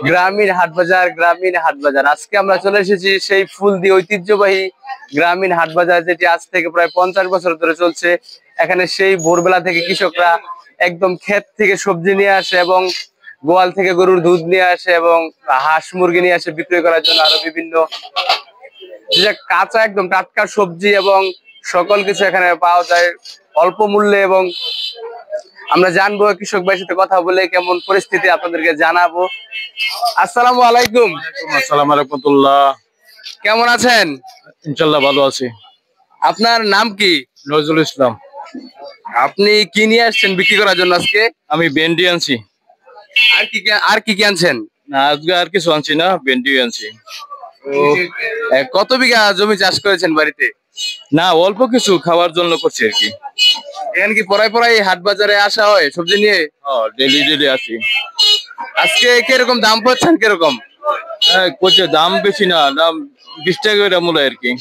গ্রামীণ হাট বাজার আজকে আমরা চলে এসেছি সেই ফুল দিয়ে ঐতিহ্যবাহী গ্রামীণ হাট বাজার, যেটি আজ থেকে প্রায় 50 বছর ধরে চলছে। এখানে সেই ভোরবেলা থেকে কৃষকরা একদম ক্ষেত থেকে সবজি নিয়ে আসে এবং গোয়াল থেকে গরুর দুধ নিয়ে আসে এবং হাঁস মুরগি নিয়ে আসে বিক্রয় করার জন্য, আরো বিভিন্ন যে কাঁচা একদম টাটকা সবজি এবং সকল কিছু এখানে পাওয়া যায় অল্প মূল্যে। এবং আমরা জানবো কৃষক ভাইয়ের সাথে কথা বলে কেমন পরিস্থিতি আপনাদেরকে জানাবো। আসসালামু আলাইকুম। আসসালামু রাহমাতুল্লাহ। কেমন আছেন? ইনশাআল্লাহ ভালো আছি। আপনার নাম কি? নজরুল ইসলাম। আপনি কি নিয়ে আসছেন বিক্রি করার জন্য আজকে? আমি ভেন্ডি আনছি। আর কি কি আনছেন? না আজকে আর কিছু আনছি না, ভেন্ডি আনছি। কত বিঘা জমি চাষ করেছেন বাড়িতে? না অল্প কিছু খাওয়ার জন্য করছি আর কি। এখানে কি পরাই হাট বাজারে আসা হয় সবজি নিয়ে? ডেলি আসি। আজকে কিরকম দাম পাচ্ছেন? কিরকম করছে? দাম বেশি না, দাম 20 টাকা করে মূল্য আর কি।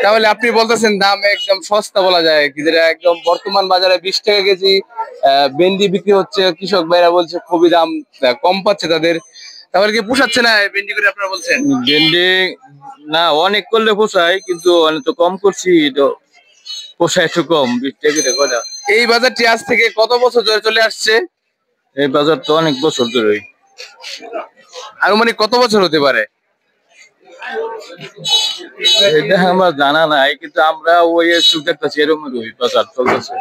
তাহলে আপনি বলতেছেন দাম একদম সস্তা বলা যায় কি, যেটা একদম বর্তমান বাজারে 20 টাকা কেজি ভেন্ডি বিক্রি হচ্ছে। কৃষক ভাইরা বলছে খুবই দাম কম পাচ্ছে তাদের। তাহলে কি পোষাচ্ছে না ভেন্ডি করে আপনারা বলছেন? ভেন্ডি না অনেক করলে পোষায়, কিন্তু অনেক তো কম করছি তো পোষায় একটু কম, 20 টাকা করে। এই বাজারটি আজ থেকে কত বছর ধরে চলে আসছে? এই বাজার তো অনেক বছর ধরে। আনুমানিক কত বছর হতে পারে? এটা আমার জানা নাই, কিন্তু আমরা ওই সুখ দেখতেছি এরকম বাজার চলতেছে।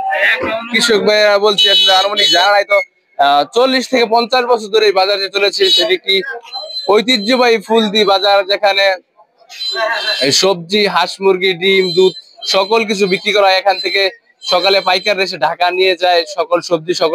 কৃষক ভাইরা বলছে আসলে আনুমানিক জানা নাই তো 40 থেকে 50 বছর ধরে এই বাজারে চলেছে। সেটি কি ঐতিহ্যবাহী ফুল দি বাজার, যেখানে সবজি, হাঁস মুরগি, ডিম, দুধ সকল কিছু বিক্রি করা হয়। এখান থেকে সকালে পাইকার এসে ঢাকা নিয়ে যায় সকল সবজি সকল